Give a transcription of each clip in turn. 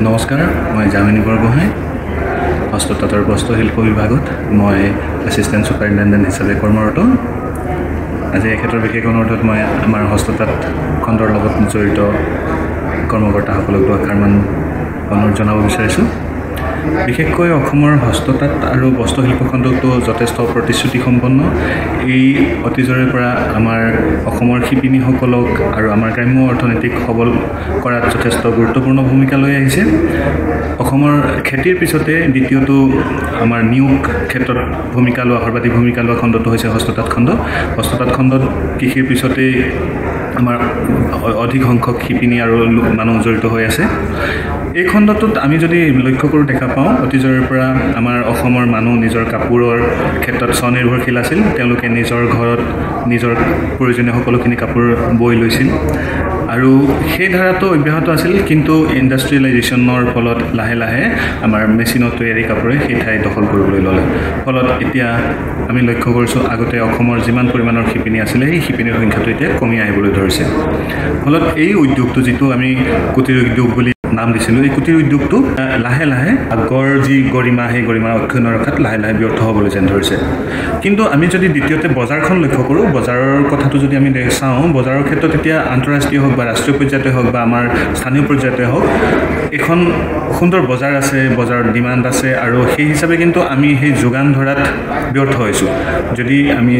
নমস্কাৰ, মই যামিনী বৰগোহাঁই হস্ততাঁতৰ বস্ত্ৰশিল্প বিভাগত মই এছিষ্টেণ্ট ছুপাৰিণ্টেণ্ডেণ্ট হিচাপে কৰ্মৰত। আজি এই ক্ষেত্ৰৰ বিশেষ অনুৰোধত মই আমাৰ হস্ততাঁত খণ্ডৰ লগত জড়িত কৰ্মকৰ্তাসকলক দুআষাৰমান অনুৰোধ জনাব বিচাৰিছোঁ। বিশেষকৈ অসমৰ হস্ততাঁত আৰু বস্ত্ৰশিল্প খণ্ডটো যথেষ্ট প্ৰতিশ্ৰুতিসম্পন্ন। এই অতীজৰে পৰা আমাৰ অসমৰ শিপিনীসকলক আৰু আমাৰ গ্ৰাম্য অৰ্থনীতিক সবল কৰাত যথেষ্ট গুৰুত্বপূৰ্ণ ভূমিকা লৈ আহিছে। অসমৰ খেতিৰ পিছতে দ্বিতীয়টো আমাৰ নিয়োগ ক্ষেত্ৰত সৰ্বাধিক ভূমিকা লোৱা খণ্ডটো হৈছে হস্ততাঁত খণ্ড। হস্ততাঁত খণ্ডত কৃষিৰ পিছতেই আমাৰ অধিক সংখ্যক শিপিনী আৰু মানুহ জড়িত হৈ আছে। এই খণ্ডটোত আমি যদি লক্ষ্য কৰোঁ দেখা পাওঁ, অতীজৰে পৰা আমাৰ অসমৰ মানুহ নিজৰ কাপোৰৰ ক্ষেত্ৰত স্বনিৰ্ভৰশীল আছিল। তেওঁলোকে নিজৰ ঘৰত নিজৰ প্ৰয়োজনীয় সকলোখিনি কাপোৰ বৈ লৈছিল আৰু সেই ধাৰাটো অব্যাহত আছিল। কিন্তু ইণ্ডাষ্ট্ৰিয়েলাইজেশ্যনৰ ফলত লাহে লাহে আমাৰ মেচিনত তৈয়াৰী কাপোৰে সেই ঠাই দখল কৰিবলৈ ল'লে। ফলত এতিয়া আমি লক্ষ্য কৰিছোঁ, আগতে অসমৰ যিমান পৰিমাণৰ শিপিনী আছিলে সেই শিপিনীৰ সংখ্যাটো এতিয়া কমি আহিবলৈ ধৰিছে। ফলত এই উদ্যোগটো, যিটো আমি কুটিৰ উদ্যোগ বুলি নাম দিছিলোঁ, এই কুটিৰ উদ্যোগটো লাহে লাহে আগৰ যি গৰিমা, সেই গৰিমা অক্ষুণ্ণ ৰখাত লাহে লাহে ব্যৰ্থ হ'বলৈ যেন ধৰিছে। কিন্তু আমি যদি দ্বিতীয়তে বজাৰখন লক্ষ্য কৰোঁ, বজাৰৰ কথাটো যদি আমি চাওঁ, বজাৰৰ ক্ষেত্ৰত এতিয়া আন্তঃৰাষ্ট্ৰীয় হওক বা ৰাষ্ট্ৰীয় পৰ্যায়তে হওক বা আমাৰ স্থানীয় পৰ্যায়তে হওক, এখন সুন্দৰ বজাৰ আছে, বজাৰত ডিমাণ্ড আছে আৰু সেই হিচাপে কিন্তু আমি সেই যোগান ধৰাত ব্যৰ্থ হৈছোঁ। যদি আমি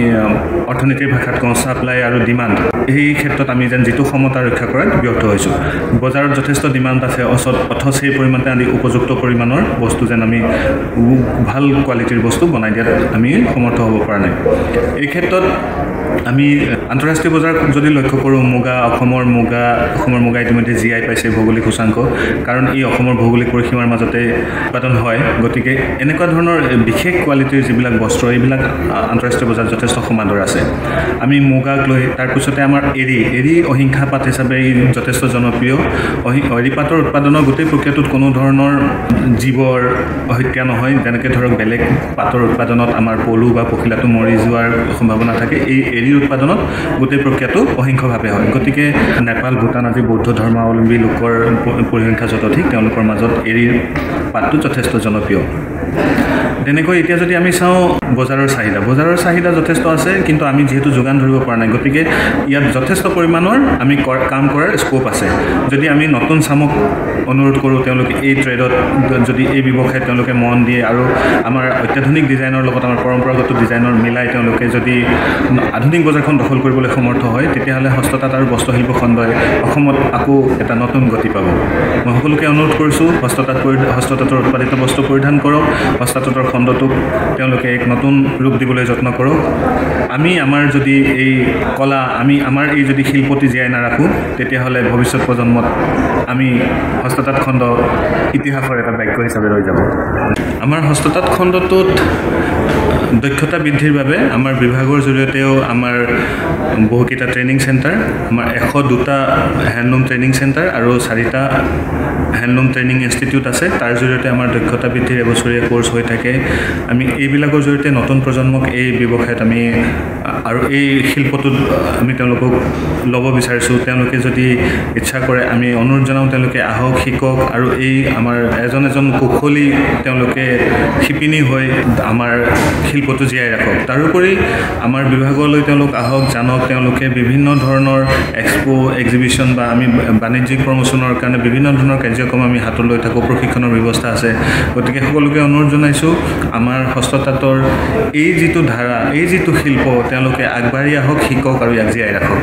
অৰ্থনীতিৰ ভাষাত কওঁ ছাপ্লাই আৰু ডিমাণ্ড, এই ক্ষেত্ৰত আমি যেন যিটো সমতা ৰক্ষা কৰাত ব্যৰ্থ হৈছোঁ। বজাৰত যথেষ্ট ডিমাণ্ড আছে, অথচ সেই পৰিমাণতে আমি উপযুক্ত পৰিমাণৰ বস্তু যেন আমি ভাল কোৱালিটিৰ বস্তু বনাই দিয়াত আমি সমৰ্থ হ'ব পৰা নাই। এই ক্ষেত্ৰত আমি আন্তঃৰাষ্ট্ৰীয় বজাৰ যদি লক্ষ্য কৰোঁ, অসমৰ মুগা ইতিমধ্যে GI পাইছে, ভৌগোলিক সূচাংক, কাৰণ ই অসমৰ ভৌগোলিক পৰিসীমাৰ মাজতে উৎপাদন হয়। গতিকে এনেকুৱা ধৰণৰ বিশেষ কোৱালিটিৰ যিবিলাক বস্ত্ৰ, এইবিলাক আন্তঃৰাষ্ট্ৰীয় বজাৰত যথেষ্ট সমাদৰ আছে। আমি মুগাক লৈ তাৰপিছতে আমাৰ এৰী অহিংসা পাত হিচাপে যথেষ্ট জনপ্ৰিয়। এৰী পাতৰ উৎপাদনৰ গোটেই প্ৰক্ৰিয়াটোত কোনো ধৰণৰ জীৱৰ হত্যা নহয়। যেনেকৈ ধৰক বেলেগ পাতৰ উৎপাদনত আমাৰ পলু বা পখিলাটো মৰি যোৱাৰ সম্ভাৱনা থাকে, এই এৰীৰ উৎপাদনত গোটেই প্ৰক্ৰিয়াটো অহিংসভাৱে হয়। গতিকে নেপাল, ভূটান আদি বৌদ্ধ ধৰ্মাৱলম্বী লোকৰ পৰিসংখ্যা যত অধিক, তেওঁলোকৰ মাজত এৰীৰ পাতটো যথেষ্ট জনপ্ৰিয়। তেনেকৈ এতিয়া যদি আমি চাওঁ বজাৰৰ চাহিদা যথেষ্ট আছে, কিন্তু আমি যিহেতু যোগান ধৰিব পৰা নাই, গতিকে ইয়াত যথেষ্ট পৰিমাণৰ আমি কাম কৰাৰ স্ক'প আছে। যদি আমি নতুন চামক অনুৰোধ কৰোঁ, তেওঁলোকে এই ট্ৰেডত যদি এই ব্যৱসায়ত তেওঁলোকে মন দিয়ে আৰু আমাৰ অত্যাধুনিক ডিজাইনৰ লগত আমাৰ পৰম্পৰাগত ডিজাইনৰ মিলাই তেওঁলোকে যদি আধুনিক বজাৰখন দখল কৰিবলৈ সমৰ্থ হয়, তেতিয়াহ'লে হস্ততাঁত আৰু বস্ত্ৰশিল্প খণ্ডই অসমত আকৌ এটা নতুন গতি পাব। মই সকলোকে অনুৰোধ কৰিছোঁ, হস্ততাঁতৰ উৎপাদিত বস্তু পৰিধান কৰক, হস্ততাঁতৰ খণ্ডটোক তেওঁলোকে এক নতুন ৰূপ দিবলৈ যত্ন কৰক। আমি আমাৰ যদি এই কলা, আমাৰ এই যদি শিল্পটি জীয়াই নাৰাখোঁ, তেতিয়াহ'লে ভৱিষ্যত প্ৰজন্মত আমি হস্ততাঁত খণ্ড ইতিহাসৰ এটা বাক্য হিচাপে ৰৈ যাব। আমাৰ হস্ততাঁত খণ্ডটোত দক্ষতা বৃদ্ধিৰ বাবে আমাৰ বিভাগৰ জৰিয়তেও আমাৰ বহুকেইটা ট্ৰেইনিং চেণ্টাৰ, আমাৰ 102টা হেণ্ডলুম ট্ৰেইনিং চেণ্টাৰ আৰু 4টা হেণ্ডলুম ট্ৰেইনিং ইনষ্টিটিউট আছে। তাৰ জৰিয়তে আমাৰ দক্ষতা বৃদ্ধিৰ এবছৰীয়া কোৰ্চ হৈ থাকে। আমি এইবিলাকৰ জৰিয়তে নতুন প্ৰজন্মক এই ব্যৱসায়ত আমি আৰু এই শিল্পটোত আমি তেওঁলোকক ল'ব বিচাৰিছোঁ। তেওঁলোকে যদি ইচ্ছা কৰে, আমি অনুৰোধ জনাওঁ, তেওঁলোকে আহক, শিকক আৰু এই আমাৰ এজন কুশলী তেওঁলোকে শিপিনী হৈ আমাৰ শিল্পটো জীয়াই ৰাখক। তাৰোপৰি আমাৰ বিভাগলৈ তেওঁলোক আহক, জানক। তেওঁলোকে বিভিন্ন ধৰণৰ এক্সিবিশ্যন বা আমি বাণিজ্যিক প্ৰমোচনৰ কাৰণে বিভিন্ন ধৰণৰ কাৰ্যক্ৰম আমি হাতত লৈ থাকোঁ, প্ৰশিক্ষণৰ ব্যৱস্থা আছে। গতিকে সকলোকে অনুৰোধ জনাইছোঁ, আমাৰ হস্ততাঁতৰ এই যিটো ধাৰা, এই যিটো শিল্প, তেওঁলোকে আগবাঢ়ি আহক, শিকক আৰু ইয়াক জীয়াই ৰাখক।